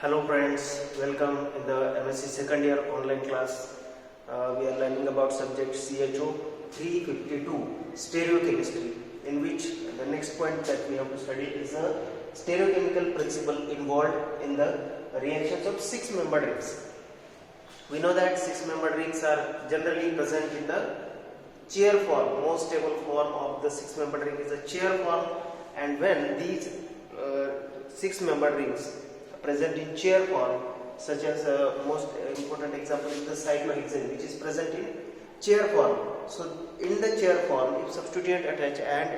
Hello friends, welcome in the MSc second year online class. We are learning about subject CHO 352 stereochemistry, in which the next point that we have to study is a stereochemical principle involved in the reactions of six-membered rings. We know that six-membered rings are generally present in the chair form. Most stable form of the six-membered ring is a chair form, and when these six-membered rings present in chair form, such as most important example is the cyclohexane, which is present in chair form. So in the chair form, if substituent attach and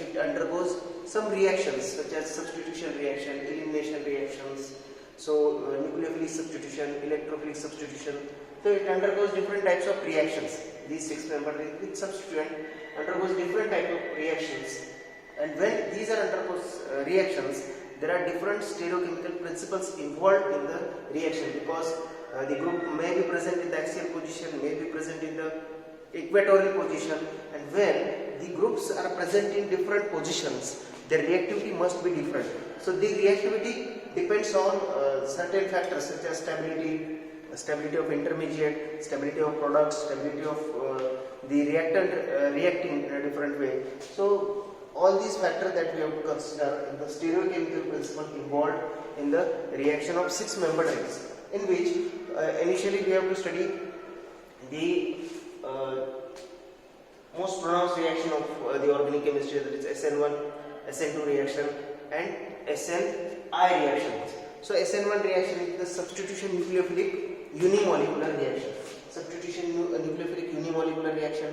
it undergoes some reactions such as substitution reaction, elimination reactions, so nucleophilic substitution, electrophilic substitution, so it undergoes different types of reactions. These six-membered ring with substituent undergoes different type of reactions, and when these are undergoes reactions, there are different stereochemical principles involved in the reaction, because the group may be present in the axial position, may be present in the equatorial position, and when the groups are present in different positions, their reactivity must be different. So the reactivity depends on certain factors such as stability, stability of intermediate, stability of products, stability of the reactant reacting in a different way. So all these factors that we have to consider in the stereochemical principle involved in the reaction of six-membered rings, in which initially we have to study the most pronounced reaction of the organic chemistry, that is SN1, SN2 reaction and SNI reactions. So SN1 reaction is the substitution nucleophilic unimolecular reaction. Substitution nucleophilic unimolecular reaction.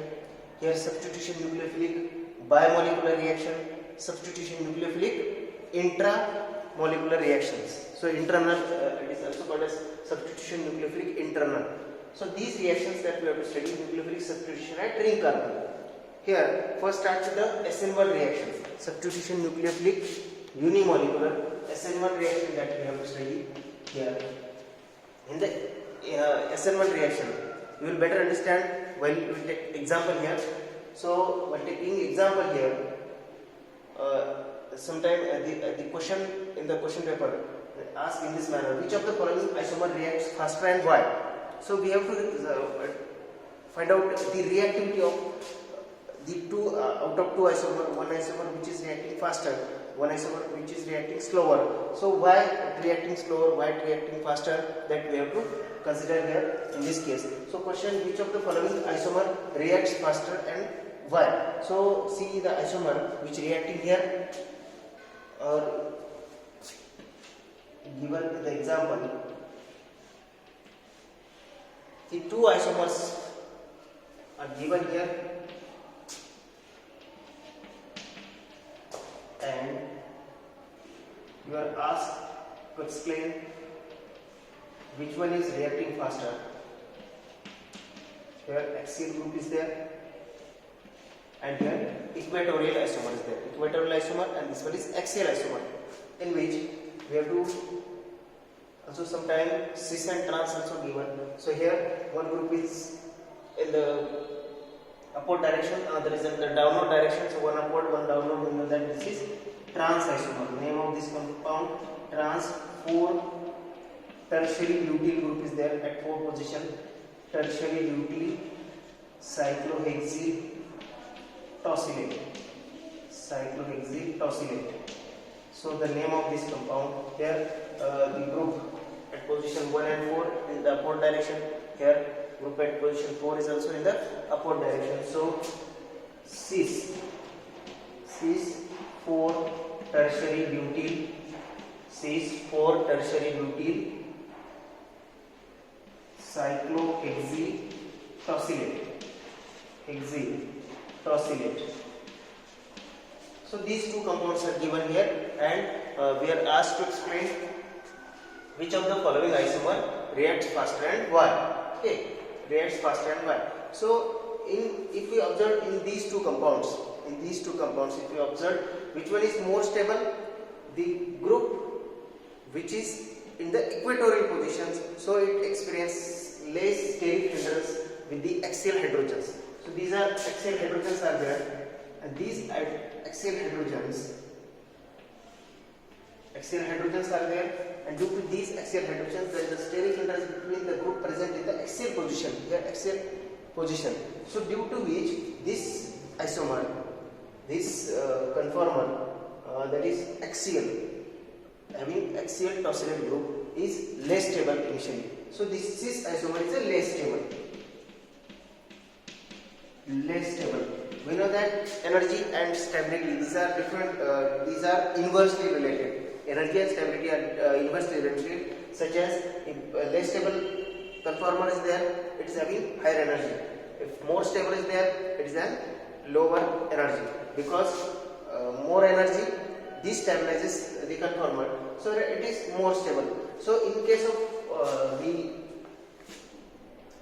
Here substitution nucleophilic bimolecular reaction, substitution nucleophilic intramolecular reactions. So internal, it is also called as substitution nucleophilic internal. So these reactions that we have to study, nucleophilic substitution at ring carbon. Here first starts with the SN1 reaction, substitution nucleophilic unimolecular SN1 reaction that we have to study here. In the SN1 reaction, you will better understand while we will take example here. So while taking example here, sometime the question in the question paper asked in this manner: which of the following isomer reacts faster and why? So we have to find out the reactivity of the two out of two isomer, one isomer which is reacting faster, one isomer which is reacting slower. So why it reacting slower, why it reacting faster, that we have to consider here in this case. So question: which of the following isomer reacts faster and why? So see the isomer which reacting here, or given the example, the two isomers are given here, and you are asked to explain which one is reacting faster. Here axial group is there, and here equatorial isomer is there. Equatorial isomer, and this one is axial isomer, in which we have to also sometime cis and trans also given. So here one group is in the upward direction, another is in the downward direction. So one upward, one downward. We know that this is trans isomer. Name of this compound trans 4 tertiary butyl group is there at 4th position. Tertiary butyl cyclohexyl tosylate. Cyclohexyl tosylate. So the name of this compound here, the group at position 1 and 4 in the upward direction. Here group at position 4 is also in the upward direction. So cis 4 tertiary butyl, cis 4 tertiary butyl cyclohexyl tosylate. Hexyl tosylate. So these two compounds are given here, and we are asked to explain which of the following isomer reacts faster and why. Okay, reacts faster and why. So if we observe in these two compounds, if we observe which one is more stable, the group which is in the equatorial positions, so it experiences less steric hindrance with the axial hydrogens. So these are axial hydrogens are there, and these axial hydrogens Axial hydrogens are there, and due to these axial hydrogens, there is a steric hindrance between the group present in the axial position. Here, axial position. So, due to which this isomer, this conformer, that is axial, having axial tosyl group, is less stable initially. So, this cis isomer is a less stable. Less stable. We know that energy and stability, these are different, these are inversely related. Energy and stability are inversely related, such as if a less stable conformer is there, it is having higher energy. If more stable is there, it is a lower energy, because more energy destabilizes the conformer, so it is more stable. So in case of the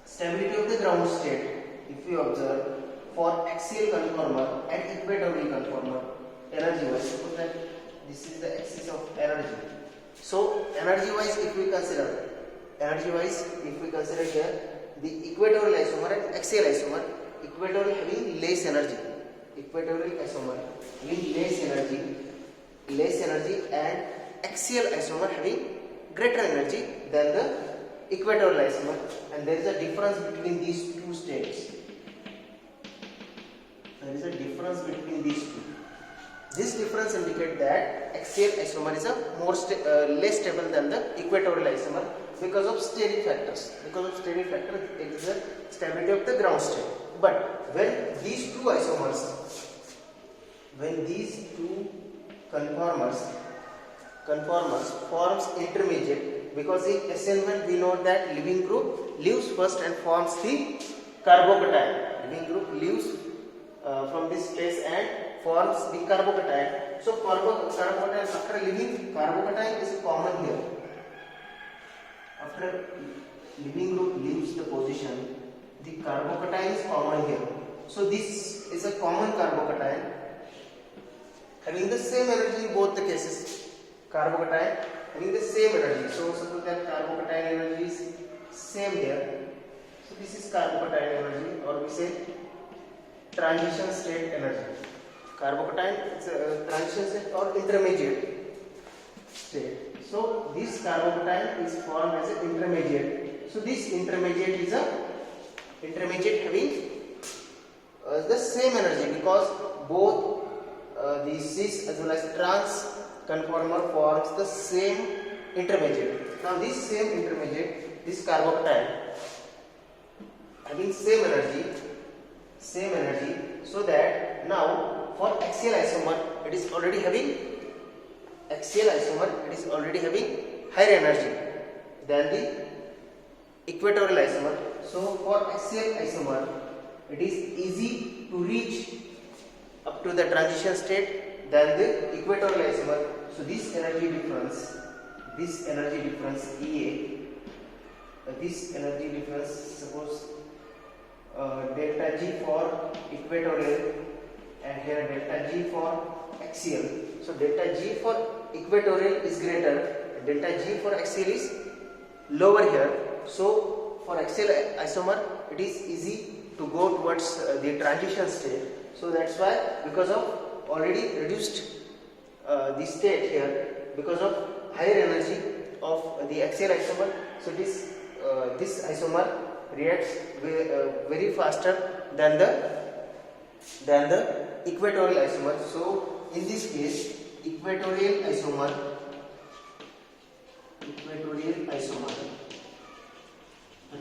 stability of the ground state, if you observe, for axial conformer and equatorial conformer, energy wise, suppose that this is the axis of energy. So energy wise, if we consider here the equatorial isomer and axial isomer, equatorial having less energy, equatorial isomer having less energy, and axial isomer having greater energy than the equatorial isomer, and there is a difference between these two states. There is a difference between these two. This difference indicates that axial isomer is a less stable than the equatorial isomer because of steric factors. Because of steric factors, it is the stability of the ground state. But when these two conformers forms intermediate, because in SN1 we know that leaving group leaves first and forms the carbocation. Leaving group leaves from this place and forms the carbocation. So carbocation, after leaving, carbocation is common here. After leaving group leaves the position, the carbocation is common here. So this is a common carbocation having the same energy in both the cases. Carbocation having the same energy. So suppose that carbocation energy is same here. So this is carbocation energy, or we say transition state energy. Carbocation is a transition state or intermediate state. So this carbocation is formed as an intermediate. So this intermediate is a having the same energy, because both the cis as well as trans conformer forms the same intermediate. Now this same intermediate, this carbocation having same energy, so that now for axial isomer it is already having higher energy than the equatorial isomer. So for axial isomer it is easy to reach up to the transition state than the equatorial isomer. So this energy difference EA, this energy difference, suppose delta G for equatorial and here delta G for axial. So delta G for equatorial is greater, delta G for axial is lower here. So for axial isomer it is easy to go towards the transition state. So that's why, because of already reduced the state here, because of higher energy of the axial isomer, so this isomer reacts very faster than the equatorial isomer. So in this case, equatorial isomer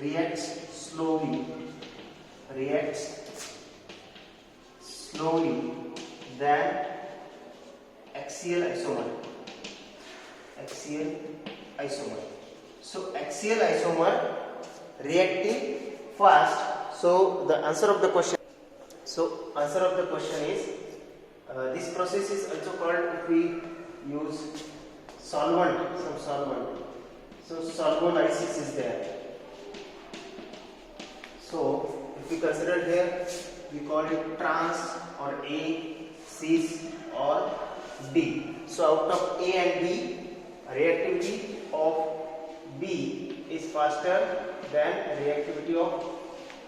reacts slowly than axial isomer. So axial isomer reacting fast. So the answer of the question is this process is also called, if we use some solvent. So solvolysis is there. So if we consider here, we call it trans or A, cis or D. So out of A and B, reactivity of B is faster than reactivity of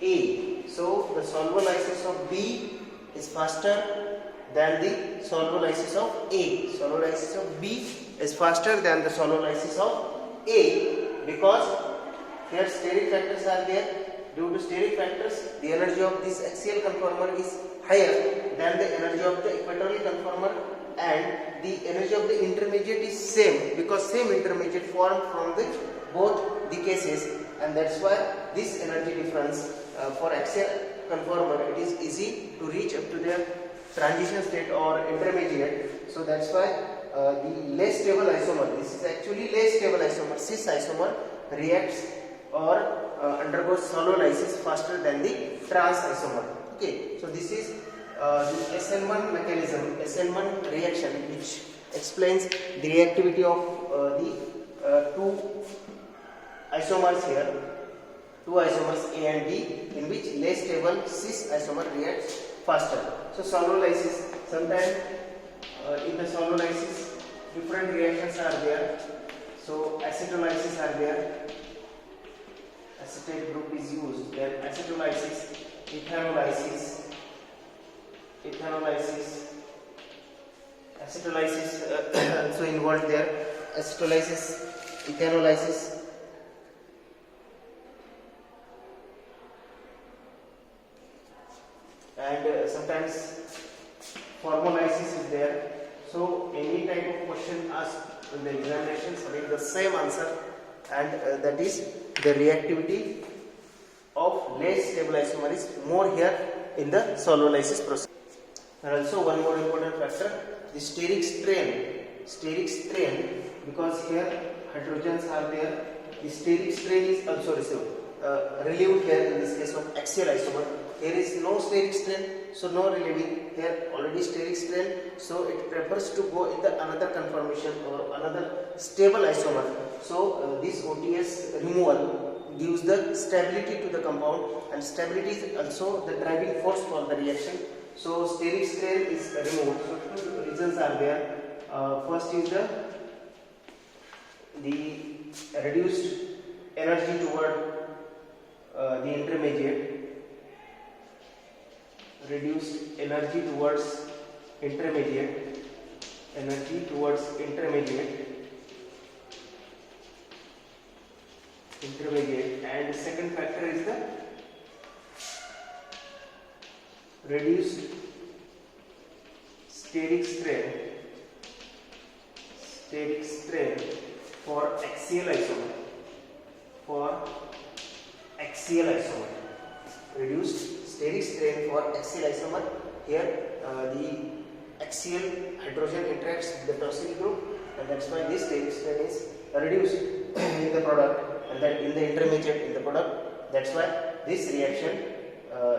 A. So the solvolysis of B is faster than the sololysis of A. Sololysis of B is faster than the sololysis of A, because here steric factors are there. Due to steric factors, the energy of this axial conformer is higher than the energy of the equatorial conformer, and the energy of the intermediate is same, because same intermediate formed from the both the cases, and that's why this energy difference for axial conformer, it is easy to reach up to the transition state or intermediate. So that's why the less stable isomer, this is actually less stable isomer, cis isomer, reacts or undergoes sololysis faster than the trans isomer. Okay, so this is the SN1 mechanism, SN1 reaction, which explains the reactivity of the two isomers here, two isomers A and B, in which less stable cis isomer reacts faster. So sololysis, sometimes in the sololysis different reactions are there. So acetylysis are there, acetate group is used, then acetylysis, ethanolysis, acetylysis also involved there, acetylysis, ethanolysis. And sometimes formolysis is there. So any type of question asked in the examinations with the same answer, and that is the reactivity of less stable isomer is more here in the sololysis process. And also one more important factor, the steric strain, because here hydrogens are there, the steric strain is also relieved here in this case of axial isomer. Here is no steric strain, so no relieving. Here already steric strain, so it prefers to go in the another conformation or another stable isomer. So this OTS removal gives the stability to the compound, and stability is also the driving force for the reaction. So steric strain is removed. So two reasons are there. First is the reduced energy toward the intermediate. Reduced energy towards intermediate, and the second factor is the reduced steric strain for axial isomer, reduced steric strain for axial isomer. Here the axial hydrogen interacts with the tosyl group, and that's why this steric strain is reduced in the product, and then in the intermediate in the product. That's why this reaction,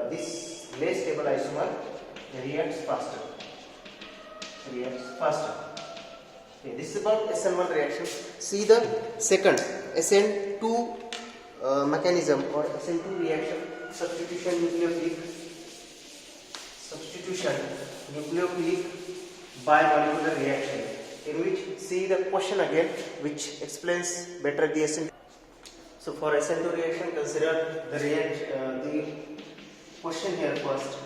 this less stable isomer reacts faster. Okay, this is about SN1 reaction. See the second SN2 mechanism or SN2 reaction, substitution nucleophilic bimolecular reaction, in which see the question again, which explains better the SN2. So for SN2 reaction, consider the question here first,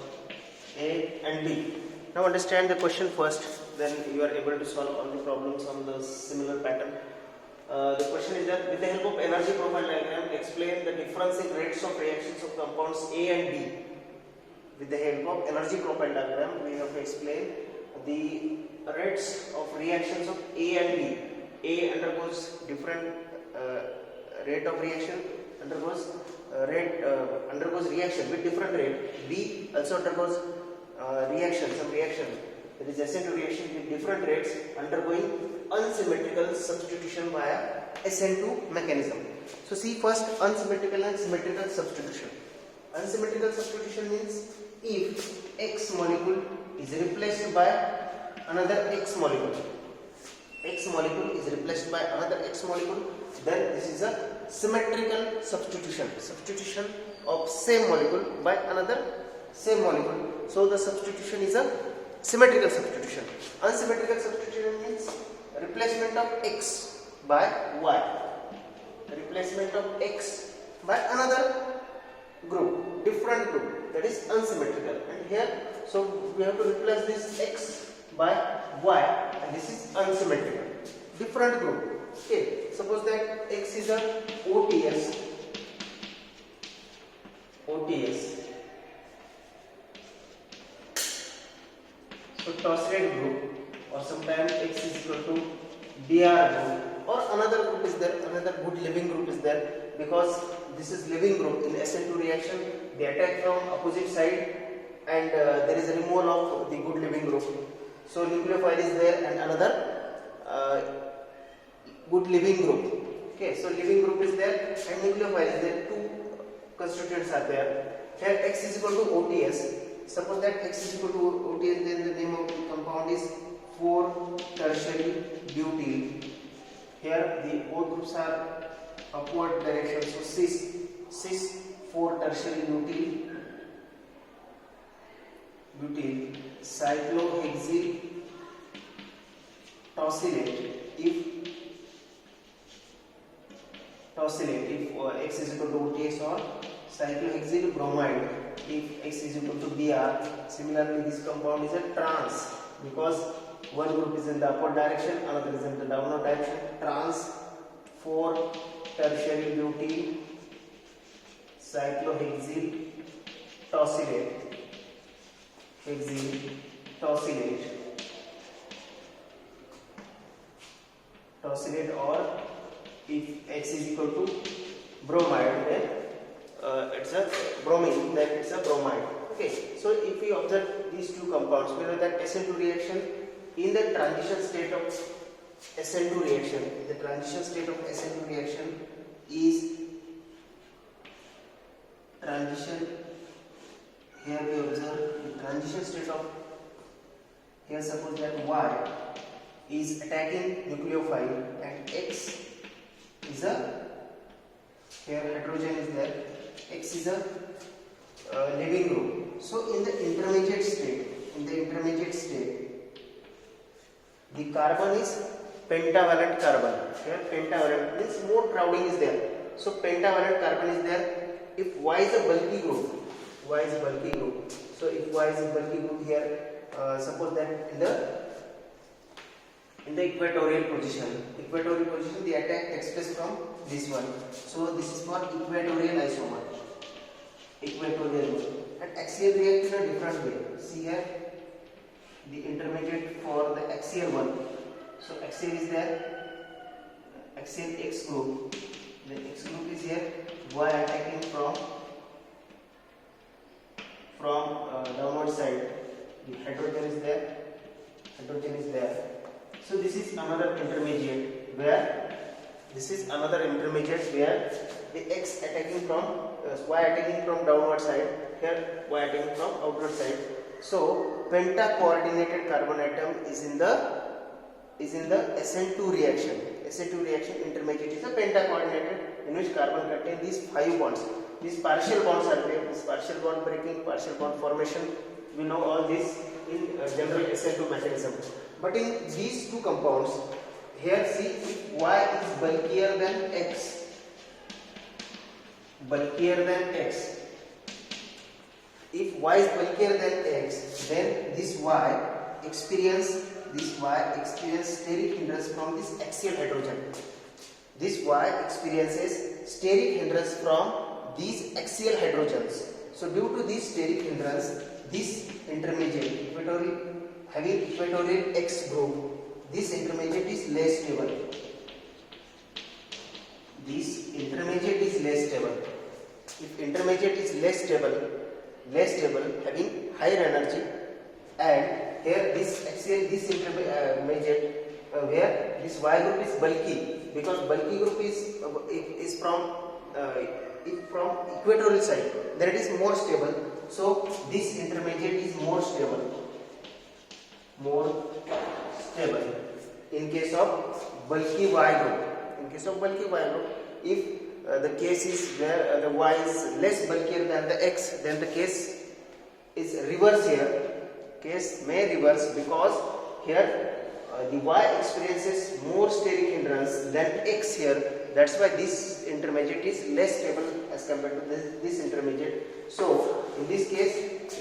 A and B. Now understand the question first, then you are able to solve all the problems on the similar pattern. The question is that with the help of energy profile diagram, explain the difference in rates of reactions of compounds A and B. With the help of energy profile diagram, we have to explain the rates of reactions of A and B. A undergoes different rate of reaction, undergoes reaction with different rate. B also undergoes some reaction. There is SN2 reaction with different rates, undergoing unsymmetrical substitution via SN2 mechanism. So see first unsymmetrical and symmetrical substitution. Unsymmetrical substitution means if X molecule is replaced by another X molecule. X molecule is replaced by another X molecule, then this is a symmetrical substitution. Substitution of same molecule by another same molecule. So the substitution is a symmetrical substitution. Unsymmetrical substitution means replacement of X by Y. Replacement of X by another group, different group, that is unsymmetrical. And here, so we have to replace this x by y, and this is unsymmetrical, different group. Okay, suppose that x is a OTS, so tesseract group, or sometimes x is equal to DR group, or another group is there, another good living group is there, because this is living group. In SN2 reaction, they attack from opposite side, and there is a removal of the good living group. So nucleophile is there and another good living group. Okay, so living group is there and nucleophile is there. Two constituents are there. Here x is equal to OTS. Suppose that x is equal to OTS, then the name of the compound is 4-tertiary butyl. Here the both groups are upward direction, so cis 4-tertiary butyl cyclohexyl tosylate. If x is equal to OTS, or cyclohexyl bromide if x is equal to Br. Similarly, this compound is a trans, because one group is in the upward direction, another is in the downward direction. Trans 4-tertiary butyl cyclohexyl tosylate, or if x is equal to bromide, then it's a bromine, then it's a bromide. Okay, so if we observe these two compounds, we know that SN2 reaction, in the transition state of SN2 reaction, is transition. Here we observe the transition state of, here suppose that Y is attacking nucleophile and X is a, here hydrogen is there, X is a living group. So in the intermediate state, the carbon is pentavalent carbon. Here pentavalent means more crowding is there. So pentavalent carbon is there. If Y is a bulky group, so if Y is a bulky group here, suppose that in the equatorial position, the attack takes place from this one. So this is for equatorial isomer, and axial react in a different way. See here, the intermediate for the axial one. So axial is there, axial X group. The X group is here. Y attacking from downward side. The hydrogen is there. So this is another intermediate where the X attacking from Y attacking from downward side. Here Y attacking from outward side. So penta coordinated carbon atom is in the SN2 reaction. Intermediate is a penta coordinated, in which carbon contains these 5 bonds. These partial bonds are there. This partial bond breaking, partial bond formation. We know all this in general SN2 mechanism. But in these two compounds, here see, if Y is bulkier than X, if Y is bulkier than X, then this Y experience steric hindrance from this axial hydrogen. This Y experiences steric hindrance from these axial hydrogens. So due to this steric hindrance, this intermediate having equatorial X group, this intermediate is less stable. If intermediate is less stable, having higher energy, and here this intermediate where this Y group is bulky, because bulky group is from equatorial side, then it is more stable. So this intermediate is more stable in case of bulky Y group. If the case is where the Y is less bulkier than the X, then the case is reverse here. Case may reverse, because here the Y experiences more steric hindrance than X here. That's why this intermediate is less stable as compared to this intermediate. So in this case,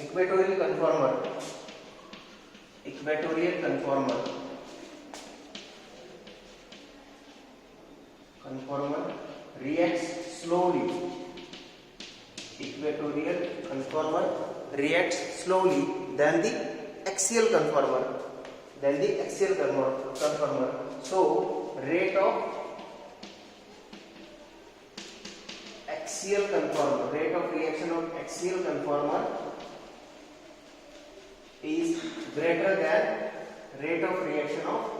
equatorial conformer reacts slowly. Equatorial conformer reacts slowly than the axial conformer. So rate of reaction of axial conformer is greater than rate of reaction of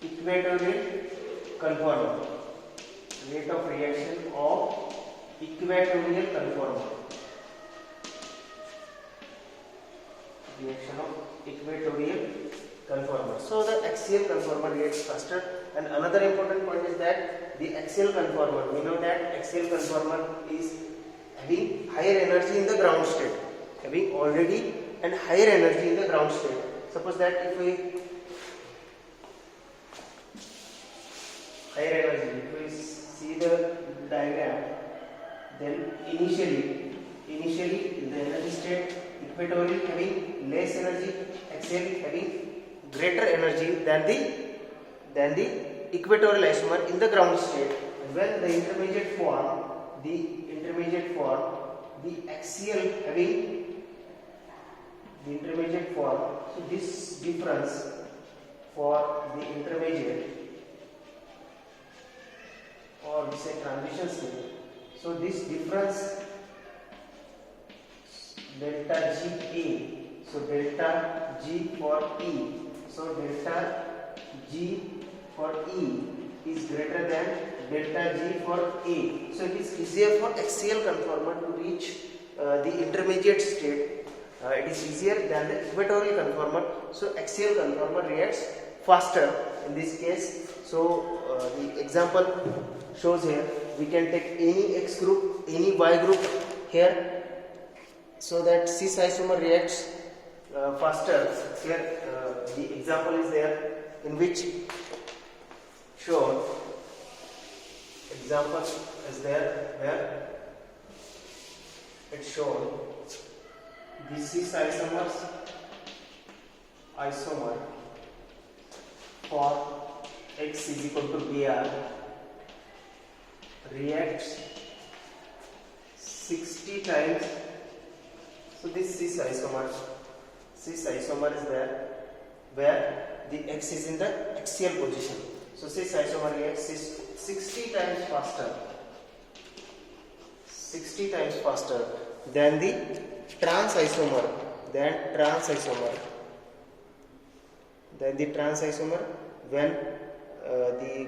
equatorial conformer. Rate of reaction of equatorial conformer. So the axial conformer reacts faster. And another important point is that the axial conformer, we know that axial conformer is having higher energy in the ground state, having already and higher energy in the ground state. Suppose that if we see the diagram, then initially in the energy state, equatorial having less energy, axial having greater energy than the equatorial isomer in the ground state. And when the intermediate form, the axial having so this difference for the intermediate, or we say transition state. So this difference delta G A. So delta G for E. So delta G for E is greater than delta G for A. So it is easier for axial conformer to reach the intermediate state. It is easier than the equatorial conformer. So axial conformer reacts faster in this case. So the example shows here, we can take any X group, any Y group here, so that cis isomer reacts faster. Here the example is there, in which shown example is there where it's shown the cis isomer for X is equal to Br reacts 60 times. So this cis isomer is there where the X is in the axial position. So cis isomer reacts 60 times faster than the trans isomer when the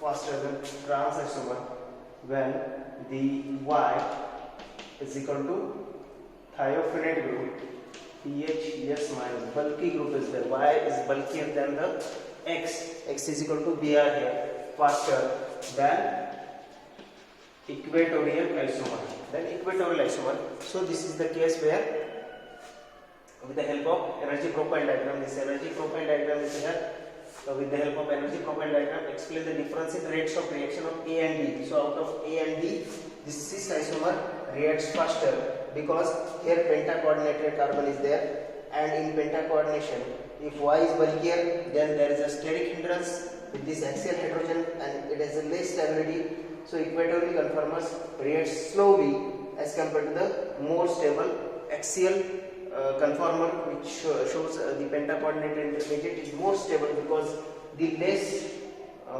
faster than trans isomer when the Y is equal to thiophenate group, PHES minus, bulky group is there. Y is bulkier than the X is equal to Br here, faster than equatorial isomer. So this is the case where, with the help of energy profile diagram, this energy profile diagram is here. So with the help of energy profile diagram, explain the difference in rates of reaction of A and D. So out of A and D, this cis isomer reacts faster because here pentacoordinated carbon is there, and in pentacoordination, if Y is bulkier, then there is a steric hindrance with this axial hydrogen and it has a less stability. So equatorial conformers react slowly as compared to the more stable axial conformer, which shows the pentacoordinated intermediate is more stable because the less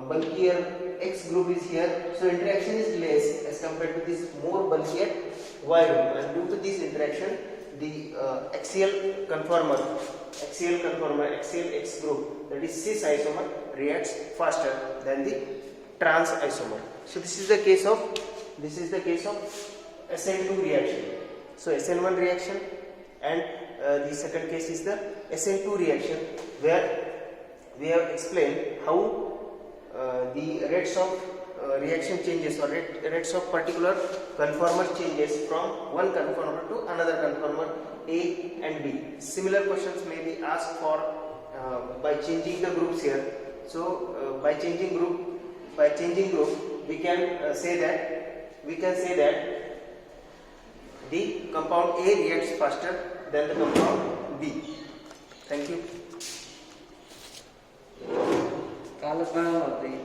bulkier X group is here, so interaction is less as compared to this more bulkier Y group, and due to this interaction, the axial X group, that is cis isomer, reacts faster than the trans isomer. So this is the case of SN2 reaction. So SN1 reaction, and the second case is the SN2 reaction, where we have explained how the rates of reaction changes, or rates of particular conformer changes from one conformer to another conformer A and B. Similar questions may be asked for by changing the groups here. So by changing group, we can say that the compound A reacts faster than the compound B. Thank you. कालच बनवलं होतं